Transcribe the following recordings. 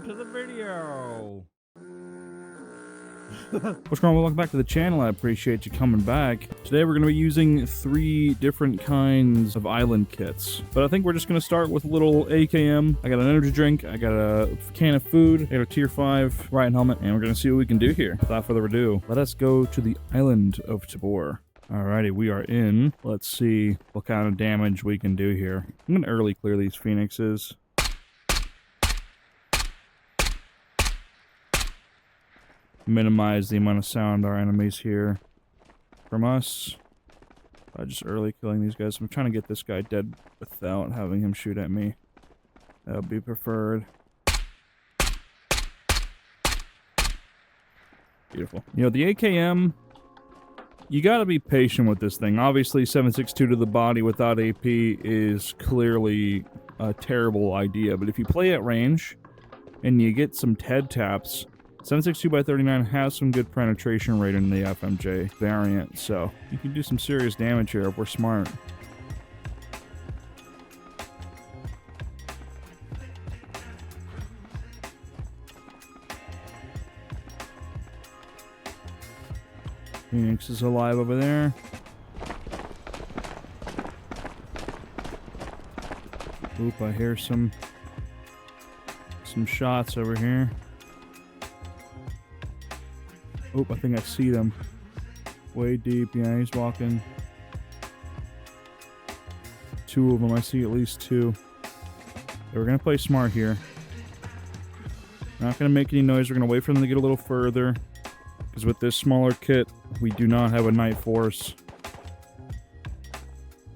on to the video. What's going on? Welcome back to the channel. I appreciate you coming back. Today we're going to be using 3 different kinds of island kits. But I think we're just going to start with a little AKM. I got an energy drink, I got a can of food, I got a tier 5 riot helmet, and we're going to see what we can do here. Without further ado, let us go to the island of Tabor. Alrighty, we are in. Let's see what kind of damage we can do here. I'm going to early clear these phoenixes. Minimize the amount of sound our enemies hear from us by just early killing these guys. I'm trying to get this guy dead without having him shoot at me. That would be preferred. Beautiful. You know, the AKM, you gotta be patient with this thing. Obviously, 7.62 to the body without AP is clearly a terrible idea, but if you play at range and you get some TED taps, 7.62 by 39 has some good penetration rate in the FMJ variant, so you can do some serious damage here if we're smart. Phoenix is alive over there. Oop, I hear some shots over here. Oh, I think I see them. Way deep. Yeah, he's walking. 2 of them. I see at least 2. We're going to play smart here. Not going to make any noise. We're going to wait for them to get a little further. Because with this smaller kit, we do not have a night force.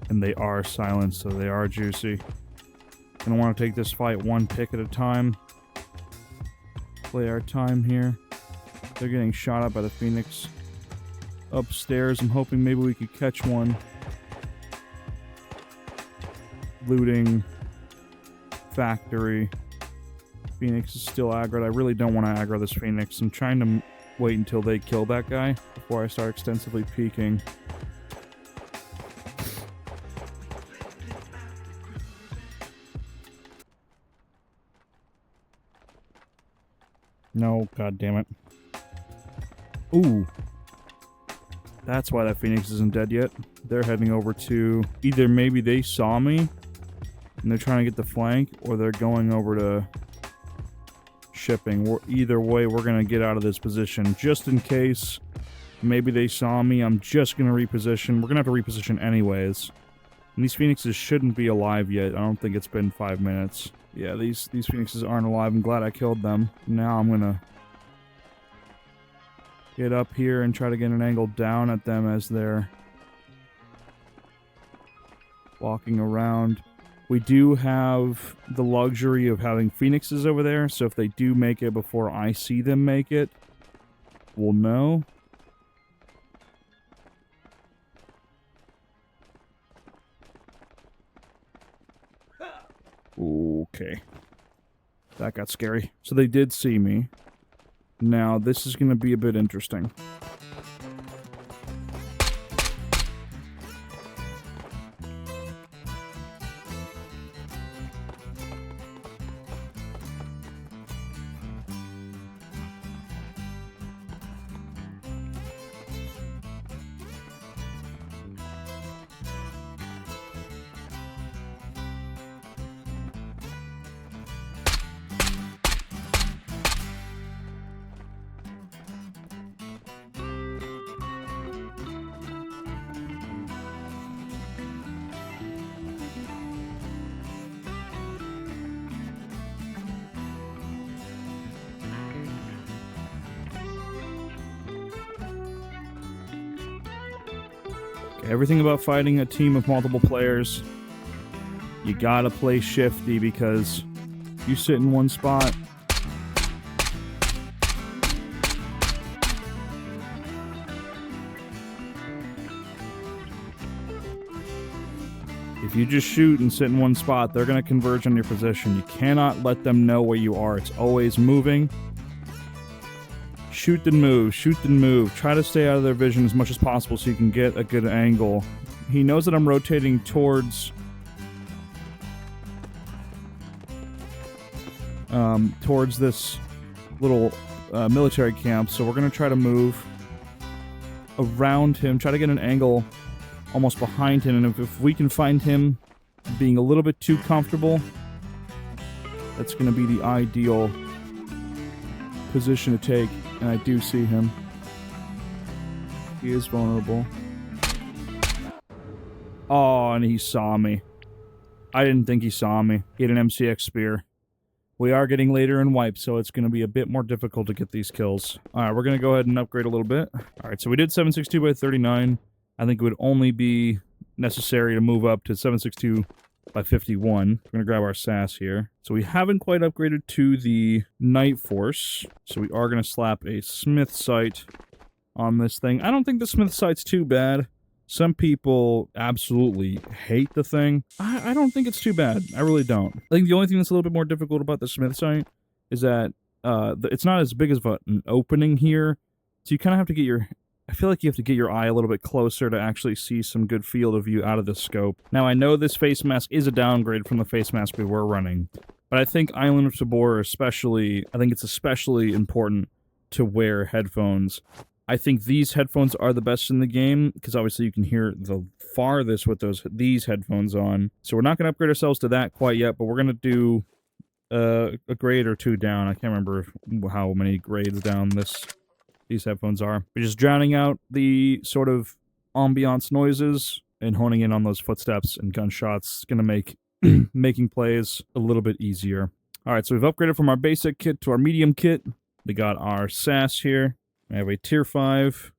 And they are silent, so they are juicy. Going to want to take this fight 1 pick at a time. Play our time here. They're getting shot at by the Phoenix upstairs. I'm hoping maybe we could catch one. Looting factory. Phoenix is still aggroed. I really don't want to aggro this Phoenix. I'm trying to wait until they kill that guy before I start extensively peeking. No, god damn it. Ooh. That's why that Phoenix isn't dead yet. They're heading over to... Either maybe they saw me and they're trying to get the flank, or they're going over to shipping. Either way, we're going to get out of this position. Just in case maybe they saw me, I'm just going to reposition. We're going to have to reposition anyways. And these Phoenixes shouldn't be alive yet. I don't think it's been 5 minutes. Yeah, these Phoenixes aren't alive. I'm glad I killed them. Now I'm going to get up here and try to get an angle down at them as they're walking around. We do have the luxury of having Phoenixes over there, so if they do make it before I see them make it, we'll know. Okay. That got scary. So they did see me. Now, this is going to be a bit interesting. Everything about fighting a team of multiple players, you gotta play shifty, because you sit in one spot, if you just shoot and sit in one spot, they're gonna converge on your position. You cannot let them know where you are. It's always moving. Shoot then move, shoot then move. Try to stay out of their vision as much as possible so you can get a good angle. He knows that I'm rotating towards towards this little military camp. So we're going to try to move around him, try to get an angle almost behind him. And if we can find him being a little bit too comfortable, that's going to be the ideal position to take. And I do see him. He is vulnerable. Oh, and he saw me. I didn't think he saw me. He had an MCX spear. We are getting later in wipe, so it's going to be a bit more difficult to get these kills. Alright, we're going to go ahead and upgrade a little bit. Alright, so we did 762 by 39. I think it would only be necessary to move up to 762 by 51. We're going to grab our SAS here. So we haven't quite upgraded to the Night Force, so we are going to slap a Smith sight on this thing. I don't think the Smith sight's too bad. Some people absolutely hate the thing. I don't think it's too bad. I really don't. I think the only thing that's a little bit more difficult about the Smith sight is that it's not as big as an opening here. So you kind of have to get your... I feel like you have to get your eye a little bit closer to actually see some good field of view out of the scope. Now, I know this face mask is a downgrade from the face mask we were running, but I think Island of Tabor especially... I think it's especially important to wear headphones. I think these headphones are the best in the game, because obviously you can hear the farthest with these headphones on. So we're not going to upgrade ourselves to that quite yet, but we're going to do a grade or two down. I can't remember how many grades down these headphones are. We're just drowning out the sort of ambiance noises and honing in on those footsteps and gunshots. It's going to make making plays a little bit easier. Alright, so we've upgraded from our basic kit to our medium kit. We got our SAS here. I have a tier 5,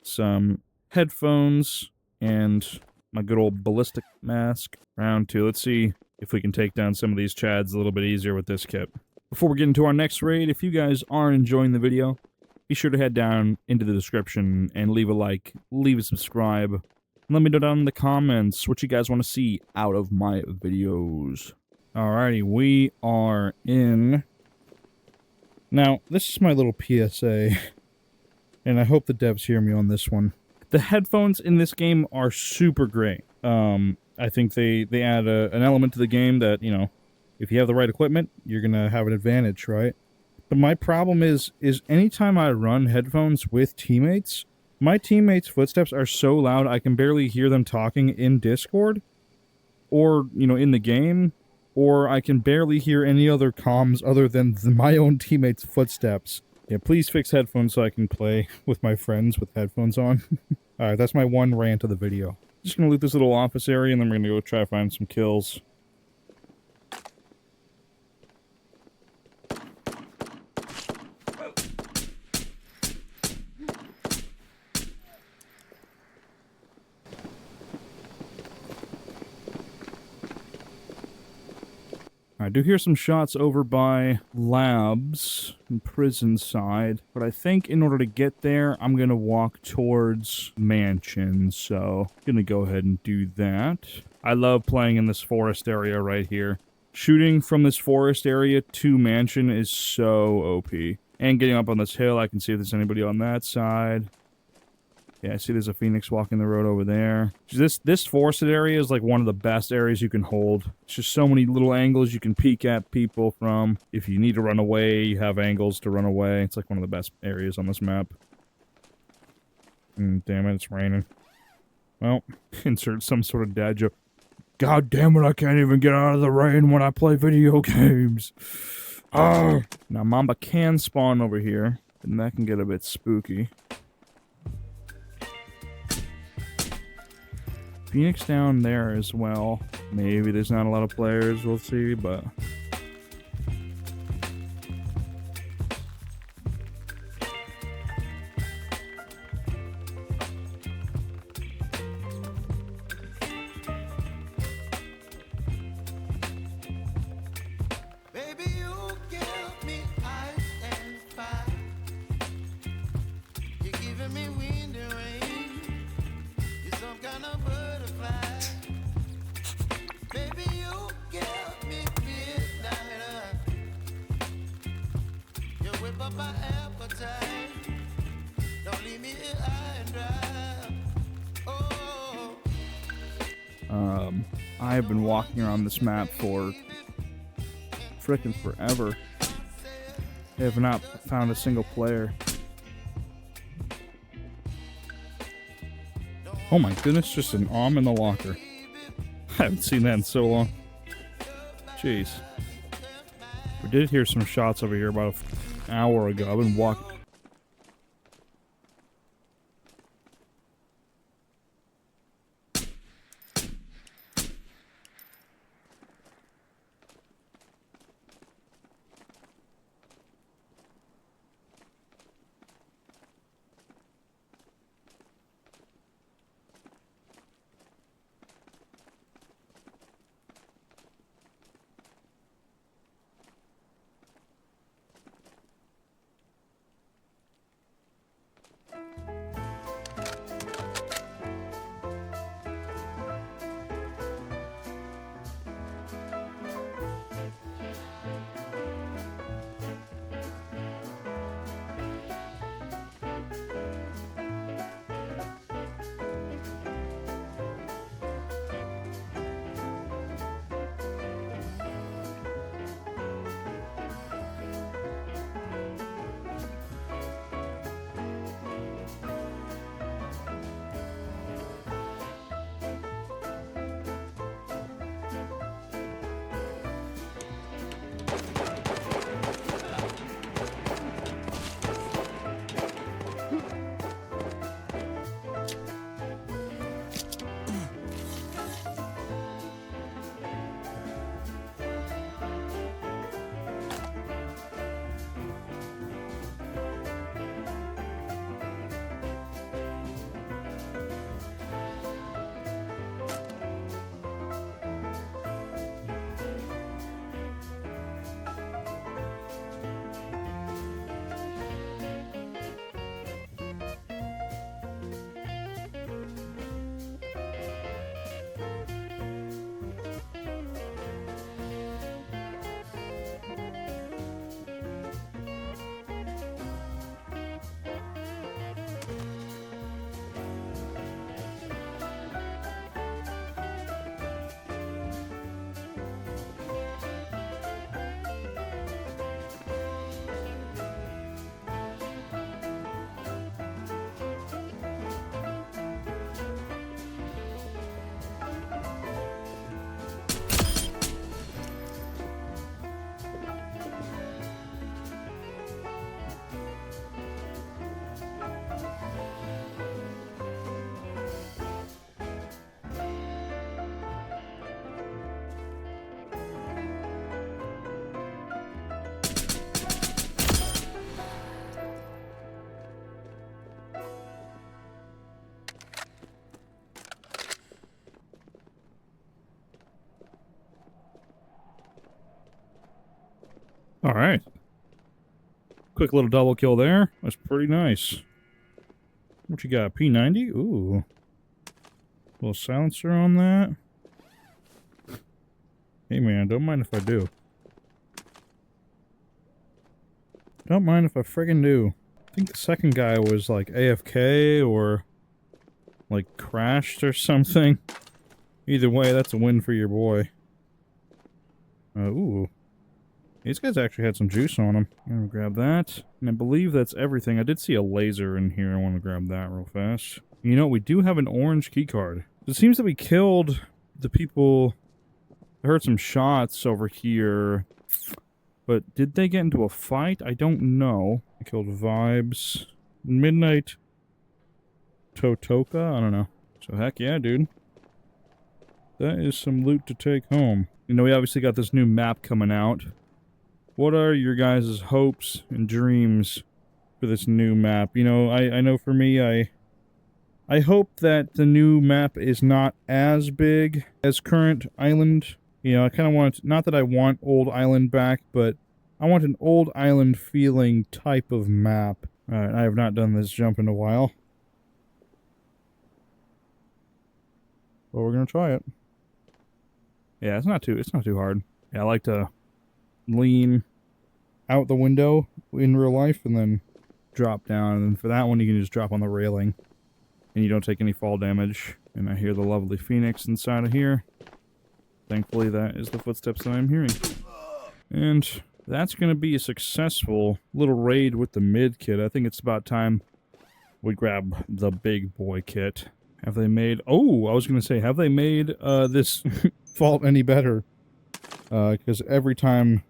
some headphones, and my good old ballistic mask. Round 2. Let's see if we can take down some of these chads a little bit easier with this kit. Before we get into our next raid, if you guys are enjoying the video, be sure to head down into the description and leave a like, leave a subscribe, and let me know down in the comments what you guys want to see out of my videos. Alrighty, we are in... Now, this is my little PSA. And I hope the devs hear me on this one. The headphones in this game are super great. I think they add an element to the game that, you know, if you have the right equipment, you're going to have an advantage, right? But my problem is anytime I run headphones with teammates, my teammates' footsteps are so loud I can barely hear them talking in Discord, or, you know, in the game, or I can barely hear any other comms other than my own teammates' footsteps. Yeah, please fix headphones so I can play with my friends with headphones on. Alright, that's my one rant of the video. Just gonna loot this little office area and then we're gonna go try to find some kills. I do hear some shots over by labs and prison side, but I think in order to get there, I'm going to walk towards mansion, so I'm going to go ahead and do that. I love playing in this forest area right here. Shooting from this forest area to mansion is so OP. And getting up on this hill, I can see if there's anybody on that side. Yeah, I see there's a Phoenix walking the road over there. This forested area is like one of the best areas you can hold. It's just so many little angles you can peek at people from. If you need to run away, you have angles to run away. It's like one of the best areas on this map. Damn it, it's raining. Well, insert some sort of dad joke. God damn it, I can't even get out of the rain when I play video games. Ah! Now, Mamba can spawn over here, and that can get a bit spooky. Phoenix down there as well. Maybe there's not a lot of players, we'll see, but... I have been walking around this map for frickin' forever. They have not found a single player. Oh my goodness, just an arm in the locker. I haven't seen that in so long. Jeez. We did hear some shots over here about an hour ago. I've been walking. All right. Quick little double kill there. That's pretty nice. What you got? P90? Ooh. Little silencer on that. Hey man, don't mind if I do. Don't mind if I friggin' do. I think the second guy was like AFK or like crashed or something. Either way, that's a win for your boy. Ooh. These guys actually had some juice on them. I'm gonna grab that. And I believe that's everything. I did see a laser in here. I want to grab that real fast. You know, we do have an orange keycard. It seems that we killed the people. I heard some shots over here. But did they get into a fight? I don't know. I killed Vibes. Midnight Totoka? I don't know. So heck yeah, dude. That is some loot to take home. You know, we obviously got this new map coming out. What are your guys' hopes and dreams for this new map? You know, I know for me, I hope that the new map is not as big as current Island. You know, I kind of want, not that I want old Island back, but I want an old Island feeling type of map. Alright, I have not done this jump in a while. But we're gonna try it. Yeah, it's not too hard. Yeah, I like to lean out the window in real life and then drop down. And for that one, you can just drop on the railing. And you don't take any fall damage. And I hear the lovely Phoenix inside of here. Thankfully, that is the footsteps that I'm hearing. And that's going to be a successful little raid with the mid kit. I think it's about time we grab the big boy kit. Have they made... Oh, I was going to say, have they made this vault any better? Because every time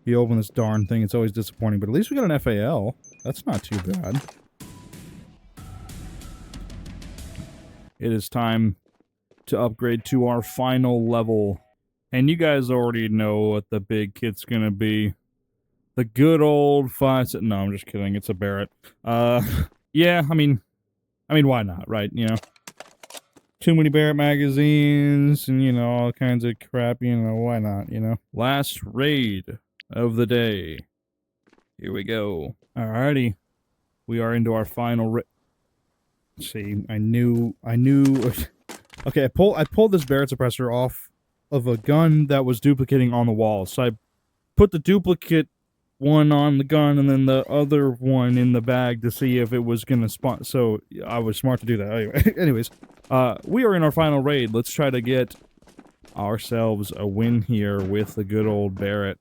you open this darn thing, it's always disappointing. But at least we got an FAL. That's not too bad. It is time to upgrade to our final level. And you guys already know what the big kit's gonna be. The good old 5... No, I'm just kidding. It's a Barrett. Yeah, I mean, why not, right? You know? Too many Barrett magazines and, you know, all kinds of crap, you know, why not, you know? Last raid of the day. Here we go. Alrighty. We are into our final raid. See, I knew... Okay, I pulled this Barrett suppressor off of a gun that was duplicating on the wall. So I put the duplicate one on the gun and then the other one in the bag to see if it was gonna spawn. So I was smart to do that. Anyway, anyways, we are in our final raid. Let's try to get ourselves a win here with the good old Barrett.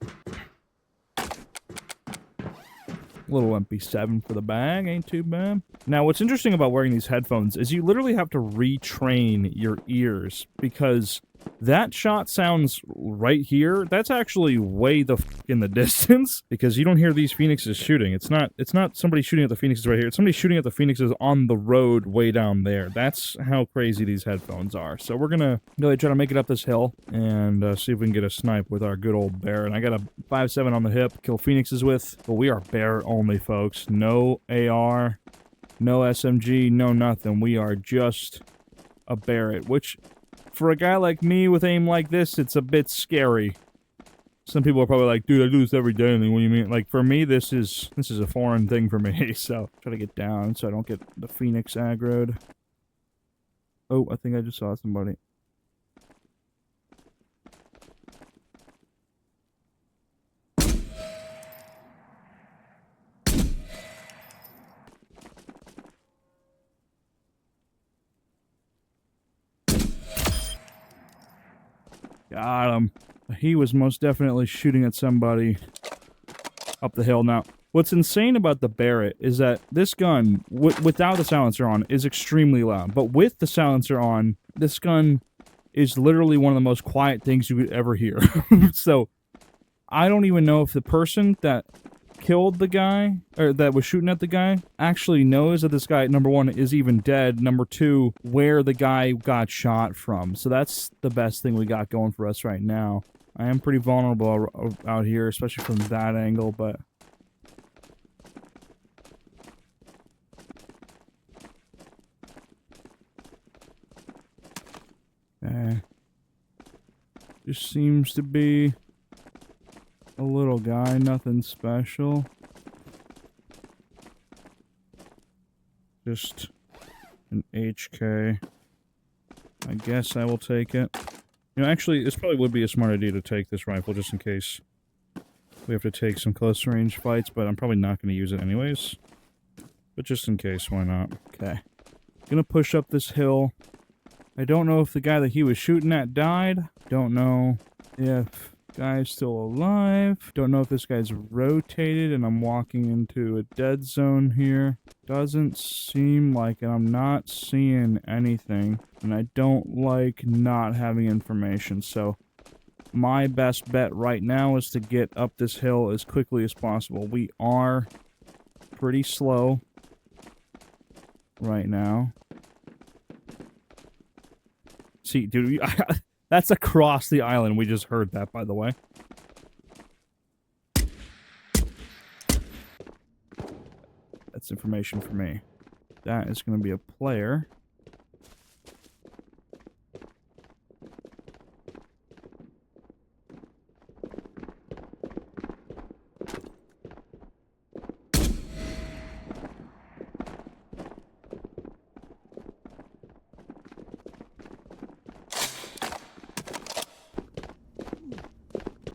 Little MP7 for the bag, ain't too bad. Now, what's interesting about wearing these headphones is you literally have to retrain your ears, because that shot sounds right here. That's actually way the f in the distance, because you don't hear these phoenixes shooting. It's not somebody shooting at the phoenixes right here. It's somebody shooting at the phoenixes on the road way down there. That's how crazy these headphones are. So we're gonna really try to make it up this hill and see if we can get a snipe with our good old Barrett. I got a 5.7 on the hip, kill phoenixes with, but we are Barrett only, folks. No AR, no SMG, no nothing. We are just a Barrett, which, for a guy like me with aim like this, it's a bit scary. Some people are probably like, dude, I do this every day. And what do you mean? Like, for me, this is a foreign thing for me. So, try to get down so I don't get the Phoenix aggroed. Oh, I think I just saw somebody. Got him. He was most definitely shooting at somebody up the hill. Now, what's insane about the Barrett is that this gun, without the silencer on, is extremely loud. But with the silencer on, this gun is literally one of the most quiet things you could ever hear. So, I don't even know if the person that killed the guy, or that was shooting at the guy, actually knows that this guy, number one, is even dead, number two, where the guy got shot from. So that's the best thing we got going for us right now. I am pretty vulnerable out here, especially from that angle, but... just seems to be a little guy, nothing special. Just an HK. I guess I will take it. You know, actually, this probably would be a smart idea to take this rifle just in case we have to take some close range fights, but I'm probably not going to use it anyways. But just in case, why not? Okay. Gonna push up this hill. I don't know if the guy that he was shooting at died. Don't know if guy's still alive. Don't know if this guy's rotated and I'm walking into a dead zone here. Doesn't seem like it. I'm not seeing anything. And I don't like not having information. So my best bet right now is to get up this hill as quickly as possible. We are pretty slow right now. See, dude, that's across the island. We just heard that, by the way. That's information for me. That is going to be a player.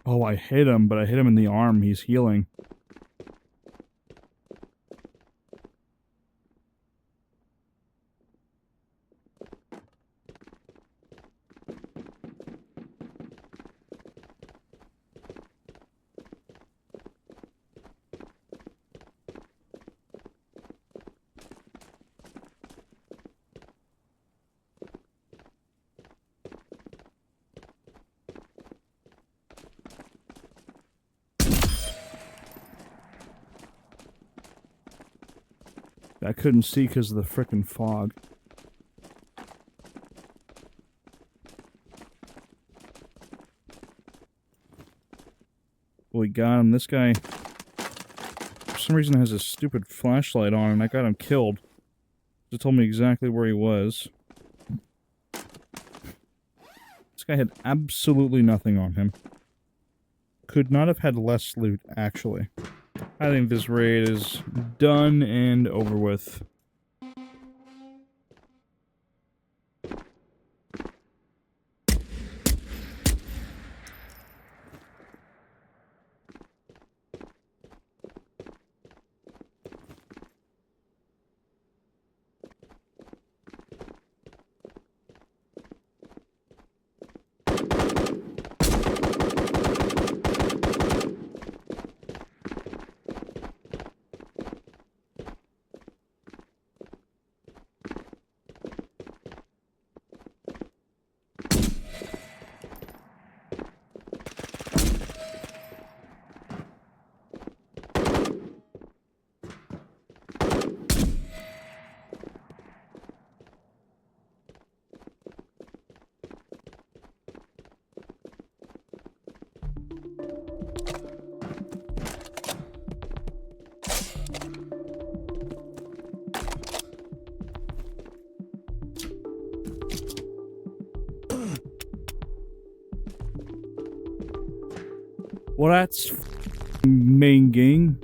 Oh, I hit him, but I hit him in the arm. He's healing. I couldn't see because of the frickin' fog. We got him. This guy, for some reason, has a stupid flashlight on, and I got him killed. It told me exactly where he was. This guy had absolutely nothing on him. Could not have had less loot, actually. I think this raid is done and over with. Well, that's main gang.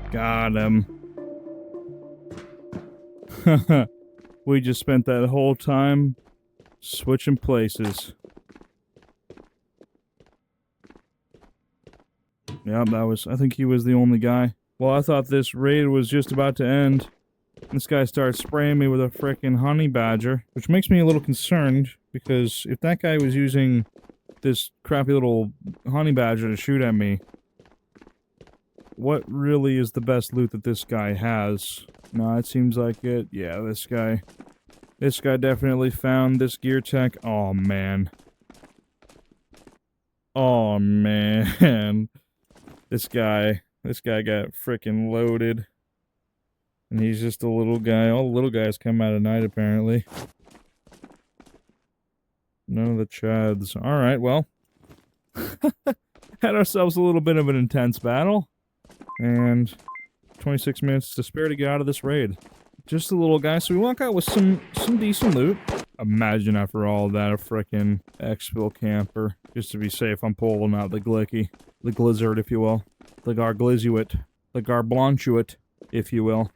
Got him. We just spent that whole time switching places. Yep, I think he was the only guy. Well, I thought this raid was just about to end. This guy starts spraying me with a frickin' honey badger, which makes me a little concerned, because if that guy was using this crappy little honey badger to shoot at me, what really is the best loot that this guy has? No, it seems like it. Yeah, this guy. This guy definitely found this gear tech. Oh, man. Oh, man. This guy got frickin' loaded. And he's just a little guy. All the little guys come out at night, apparently. None of the chads. Alright, well. Had ourselves a little bit of an intense battle. And 26 minutes to spare to get out of this raid. Just a little guy, so we walk out with some decent loot. Imagine after all that a frickin' exfil camper. Just to be safe, I'm pulling out the glicky. The glizzard, if you will. The garglizuit. The garblanchuit, if you will.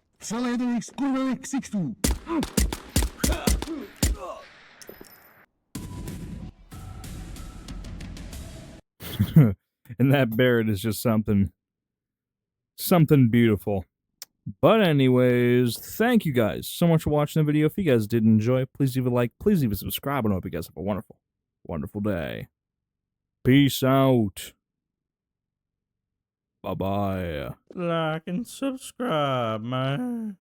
And that Barrett is just something beautiful. But anyways, thank you guys so much for watching the video. If you guys did enjoy, please leave a like, please leave a subscribe, and I hope you guys have a wonderful, wonderful day. Peace out. Bye-bye. Like and subscribe, man.